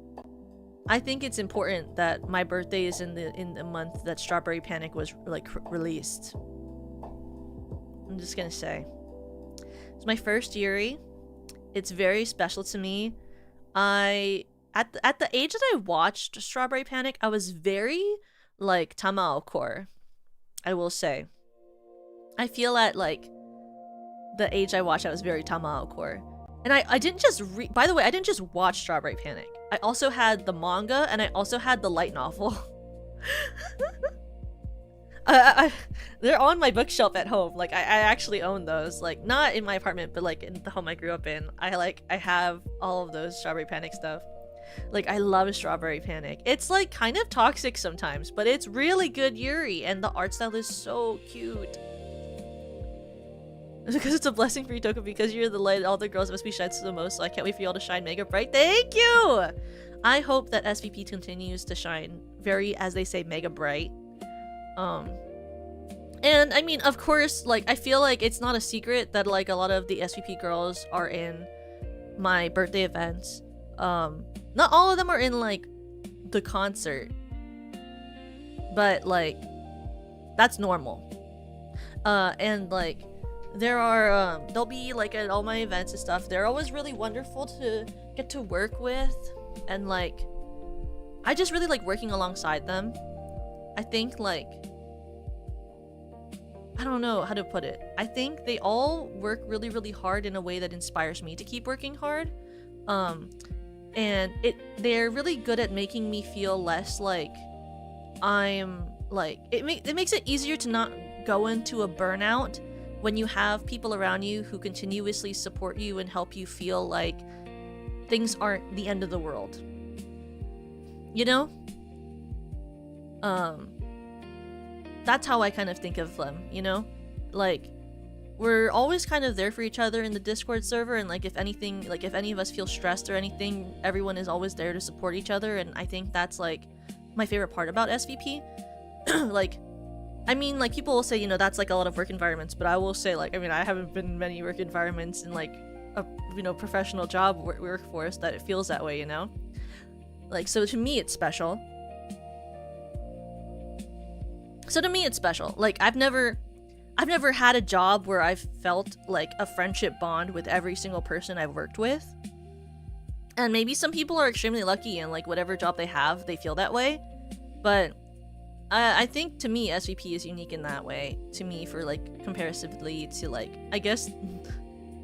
I think it's important that my birthday is in the month that Strawberry Panic was like released. I'm just gonna say, it's my first Yuri. It's very special to me. At the age that I watched Strawberry Panic, I was very like Tamao core. I will say. I feel at like the age I watched, I was very Tamao core. And I didn't just by the way, I didn't just watch Strawberry Panic. I also had the manga and I also had the light novel. They're on my bookshelf at home. Like I actually own those. Like not in my apartment, but like in the home I grew up in. I have all of those Strawberry Panic stuff. Like I love Strawberry Panic. It's like kind of toxic sometimes, but it's really good Yuri and the art style is so cute. Because it's a blessing for you, Toko, because you're the light all the girls must be shined the most, so I can't wait for y'all to shine mega bright. Thank you! I hope that SVP continues to shine very, as they say, mega bright. And I mean, of course, like I feel like it's not a secret that like a lot of the SVP girls are in my birthday events. Not all of them are in like the concert, but like that's normal. And like there are they'll be like at all my events and stuff. They're always really wonderful to get to work with, and like I just really like working alongside them. I think like I don't know how to put it. I think they all work really, really hard in a way that inspires me to keep working hard. And they're really good at making me feel less like I'm like it makes it easier to not go into a burnout when you have people around you who continuously support you and help you feel like things aren't the end of the world. You know? That's how I kind of think of them, you know? Like we're always kind of there for each other in the Discord server, and like if anything, like if any of us feel stressed or anything, everyone is always there to support each other, and I think that's like my favorite part about SVP. Like I mean, like people will say, you know, that's like a lot of work environments, but I will say like, I mean, I haven't been in many work environments in like a, you know, professional job workforce that it feels that way, you know? Like, so to me it's special. Like I've never had a job where I've felt like a friendship bond with every single person I've worked with. And maybe some people are extremely lucky and like whatever job they have, they feel that way. But I think to me, SVP is unique in that way. To me, for like comparatively to like, I guess,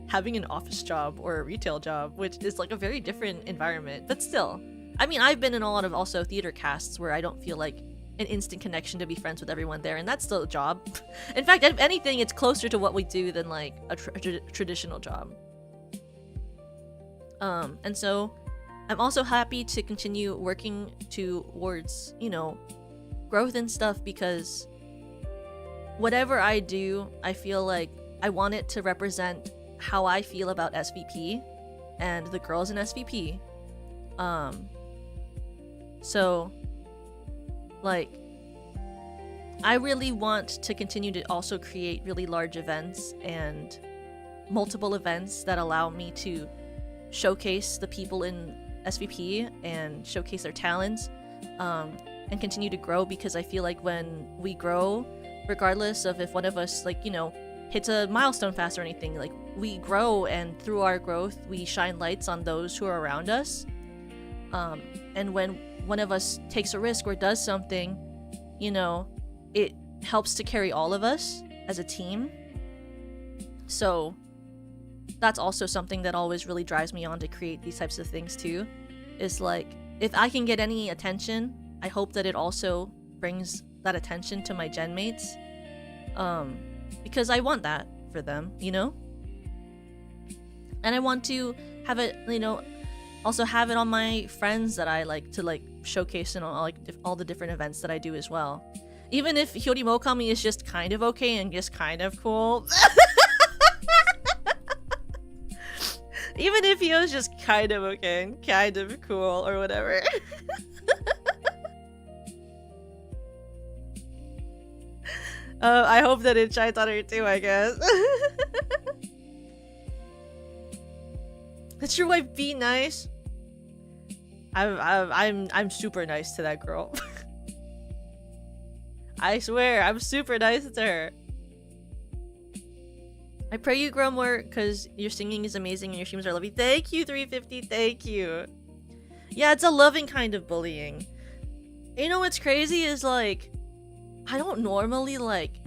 having an office job or a retail job, which is like a very different environment. But still, I mean, I've been in a lot of also theater casts where I don't feel like an instant connection to be friends with everyone there, and that's still a job. In fact, if anything, it's closer to what we do than like a traditional job. And so I'm also happy to continue working towards, you know, growth and stuff, because whatever I do, I feel like I want it to represent how I feel about SVP and the girls in SVP. So like I really want to continue to also create really large events and multiple events that allow me to showcase the people in SVP and showcase their talents. and continue to grow, because I feel like when we grow, regardless of if one of us, like, you know, hits a milestone fast or anything, like, we grow, and through our growth we shine lights on those who are around us. And when one of us takes a risk or does something, you know, it helps to carry all of us as a team. So that's also something that always really drives me on to create these types of things too. Is like, if I can get any attention, I hope that it also brings that attention to my gen mates, because I want that for them, you know. And I want to have it, you know, also have it on my friends that I like to like showcase in all the different events that I do as well. Even if Hyorimokami is just kind of okay and just kind of cool. Even if he was just kind of okay and kind of cool or whatever. I hope that it shines on her too, I guess. That's your wife, be nice. I'm super nice to that girl. I swear, I'm super nice to her. I pray you grow more, because your singing is amazing and your streams are lovely. Thank you, 350. Thank you. Yeah, it's a loving kind of bullying. You know what's crazy is, like, I don't normally, like,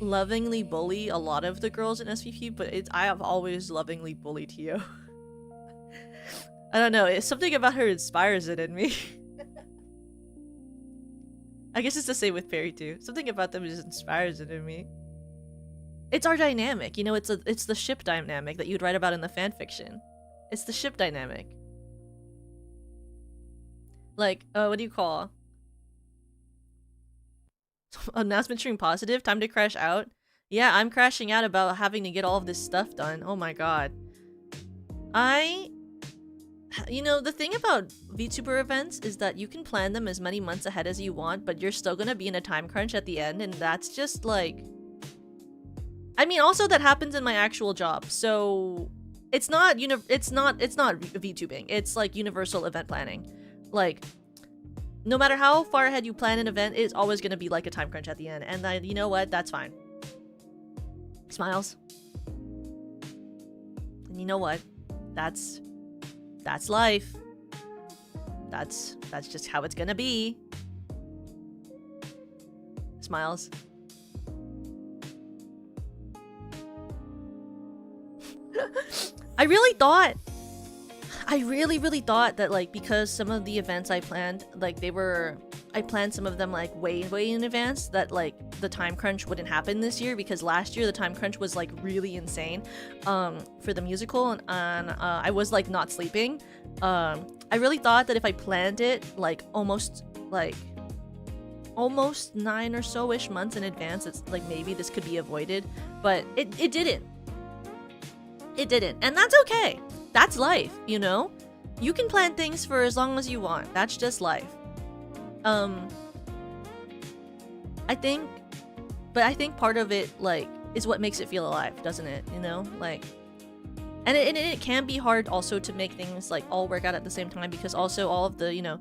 lovingly bully a lot of the girls in SVP, but I have always lovingly bullied you. I don't know, it's something about her inspires it in me. I guess it's the same with Perry too. Something about them just inspires it in me. It's our dynamic, you know, it's the ship dynamic that you'd write about in the fanfiction. It's the ship dynamic. Like, what do you call? Announcement stream positive? Time to crash out? Yeah, I'm crashing out about having to get all of this stuff done. Oh my god. You know, the thing about VTuber events is that you can plan them as many months ahead as you want, but you're still gonna be in a time crunch at the end, and that's just like... I mean, also that happens in my actual job, so it's not VTubing. It's like universal event planning. Like, no matter how far ahead you plan an event, it's always gonna be like a time crunch at the end, and you know what? That's fine. Smiles. And you know what? That's life. That's just how it's gonna be. Smiles. I really thought that, like, because some of the events I planned, like, I planned some of them like way in advance, that like the time crunch wouldn't happen this year, because last year the time crunch was like really insane for the musical, and I was like not sleeping. I really thought that if I planned it like almost 9 or so-ish months in advance, it's like maybe this could be avoided, but it didn't. It didn't, and that's okay. That's life, you know? You can plan things for as long as you want. That's just life. I think part of it, like, is what makes it feel alive, doesn't it? You know? Like, and it can be hard also to make things, like, all work out at the same time, because also all of the, you know,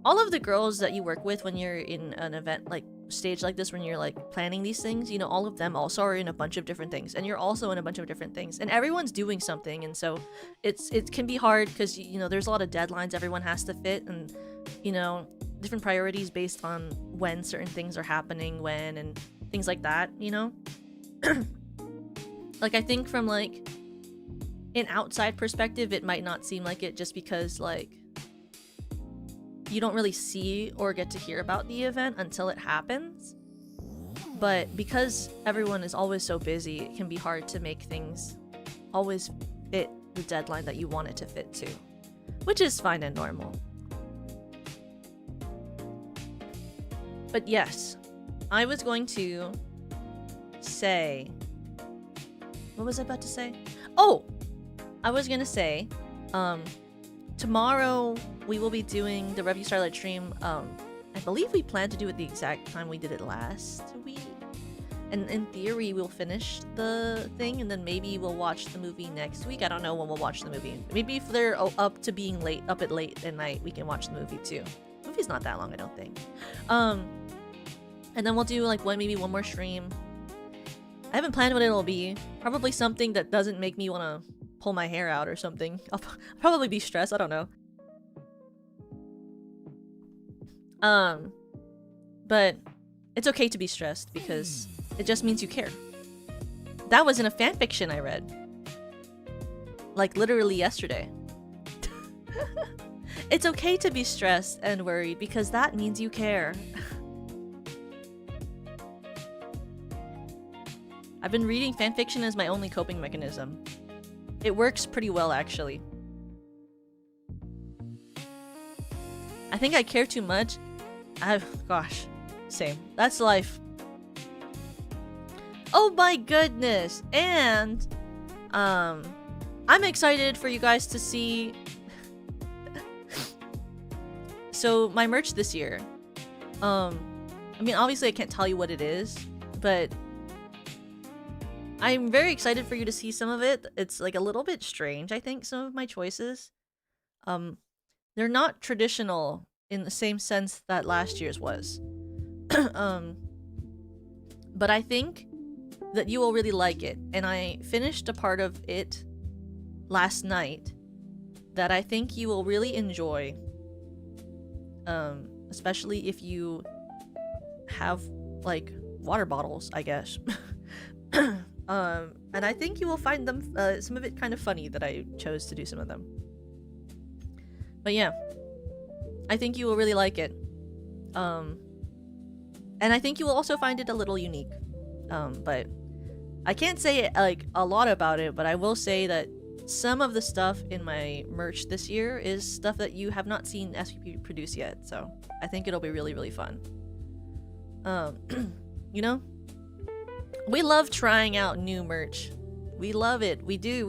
all of the girls that you work with when you're in an event, like, stage like this, when you're like planning these things, you know, all of them also are in a bunch of different things, and you're also in a bunch of different things, and everyone's doing something, and so it can be hard, because, you know, there's a lot of deadlines everyone has to fit, and, you know, different priorities based on when certain things are happening when, and things like that, you know. Like, I think from like an outside perspective, it might not seem like it, just because like you don't really see or get to hear about the event until it happens. But because everyone is always so busy, it can be hard to make things always fit the deadline that you want it to fit to, which is fine and normal. But yes, I was going to say... What was I about to say? Oh! I was gonna say, tomorrow we will be doing the Review Starlight stream. I believe we plan to do it the exact time we did it last week. And in theory, we'll finish the thing, and then maybe we'll watch the movie next week. I don't know when we'll watch the movie. Maybe if they're up at late at night, we can watch the movie too. movie's not that long, I don't think. And then we'll do like maybe one more stream. I haven't planned what it'll be. Probably something that doesn't make me want to pull my hair out or something. I'll probably be stressed. I don't know. But it's okay to be stressed because it just means you care. That was in a fanfiction I read. Like literally yesterday. It's okay to be stressed and worried because that means you care. I've been reading fanfiction as my only coping mechanism. It works pretty well, actually. I think I care too much. Gosh, same. That's life. Oh my goodness! And, I'm excited for you guys to see... So, my merch this year. I mean, obviously I can't tell you what it is, but... I'm very excited for you to see some of it. It's like a little bit strange, I think, some of my choices. They're not traditional in the same sense that last year's was. But I think that you will really like it. And I finished a part of it last night that I think you will really enjoy. Especially if you have, like, water bottles, I guess. And I think you will find them, some of it kind of funny that I chose to do some of them. But yeah, I think you will really like it. And I think you will also find it a little unique. But I can't say like a lot about it, but I will say that some of the stuff in my merch this year is stuff that you have not seen SPP produce yet. So I think it'll be really, really fun. You know? We love trying out new merch. We love it. We do.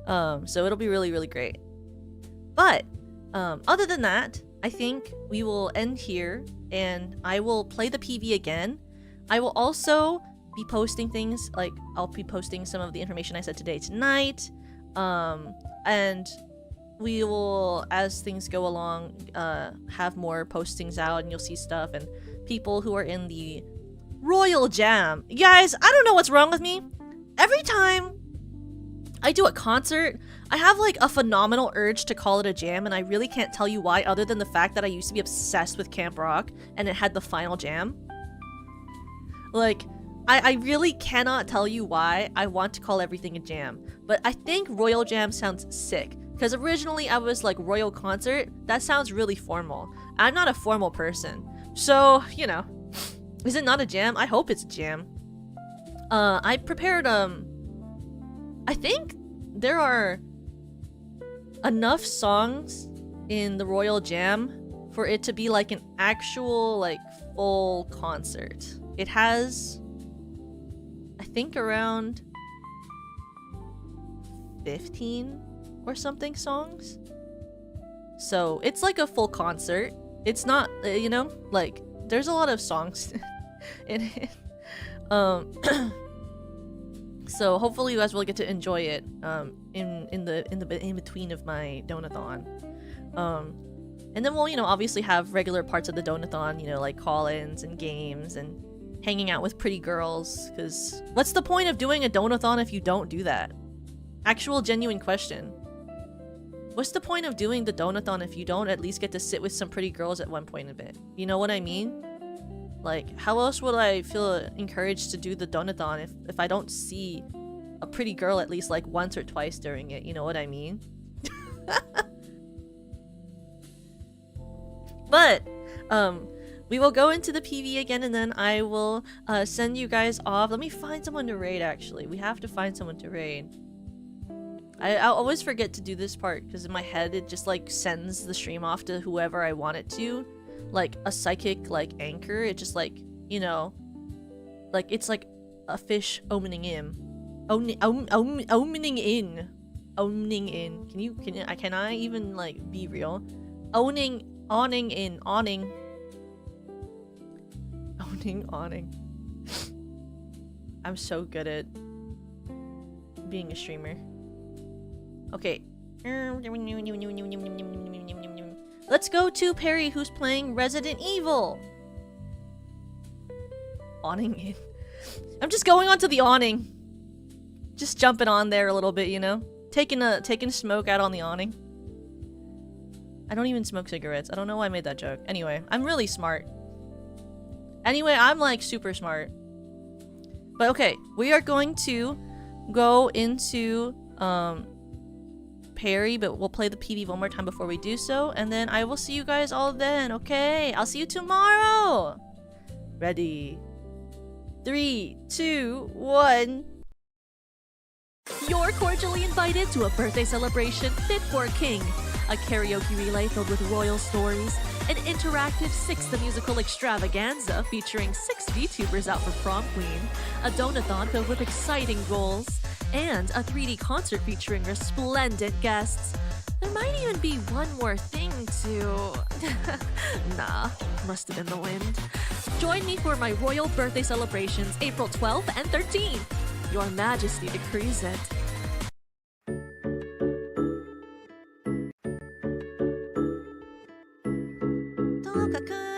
So it'll be really, really great. But, other than that, I think we will end here, and I will play the PV again. I will also be posting things, like, I'll be posting some of the information I said today tonight, and we will, as things go along, have more postings out, and you'll see stuff, and people who are in the Royal Jam. Guys, I don't know what's wrong with me. Every time I do a concert, I have like a phenomenal urge to call it a jam, and I really can't tell you why, other than the fact that I used to be obsessed with Camp Rock and it had the final jam. Like, I really cannot tell you why I want to call everything a jam, but I think Royal Jam sounds sick. Because originally I was like, Royal Concert, that sounds really formal. I'm not a formal person. So, you know, is it not a jam? I hope it's a jam. I prepared, I think there are enough songs in the Royal Jam for it to be like an actual, like, full concert. It has, I think, around 15 or something songs. So it's like a full concert. It's not, you know, like, there's a lot of songs in it. So hopefully you guys will get to enjoy it in between of my donathon. And then we'll, you know, obviously have regular parts of the donathon, you know, like call-ins and games and hanging out with pretty girls, because what's the point of doing a donathon if you don't do that? Actual genuine question. What's the point of doing the donathon if you don't at least get to sit with some pretty girls at one point of it? You know what I mean? Like, how else would I feel encouraged to do the donathon if I don't see a pretty girl at least like once or twice during it? You know what I mean? But, we will go into the PV again, and then I will send you guys off. Let me find someone to raid, actually. We have to find someone to raid. I always forget to do this part, because in my head it just like sends the stream off to whoever I want it to. Like a psychic like anchor. It just like, you know, like it's like a fish opening in. Opening in. Can I even like be real? Awning. I'm so good at being a streamer. Okay, Let's go to Perry, who's playing Resident Evil. Awning in. I'm just going onto the awning. Just jumping on there a little bit, you know? Taking a smoke out on the awning. I don't even smoke cigarettes. I don't know why I made that joke. Anyway, I'm really smart. Anyway, I'm like super smart. But okay, we are going to go into Perry, but we'll play the PV one more time before we do so, and then I will see you guys all then, okay? I'll see you tomorrow! Ready? 3, 2, 1... You're cordially invited to a birthday celebration fit for a king. A karaoke relay filled with royal stories, an interactive 6th musical extravaganza featuring 6 VTubers out for prom queen, a donathon filled with exciting goals, and a 3D concert featuring resplendent guests. There might even be one more thing to... Nah, must have been the wind. Join me for my royal birthday celebrations April 12th and 13th. Your Majesty decrees it. Tokaku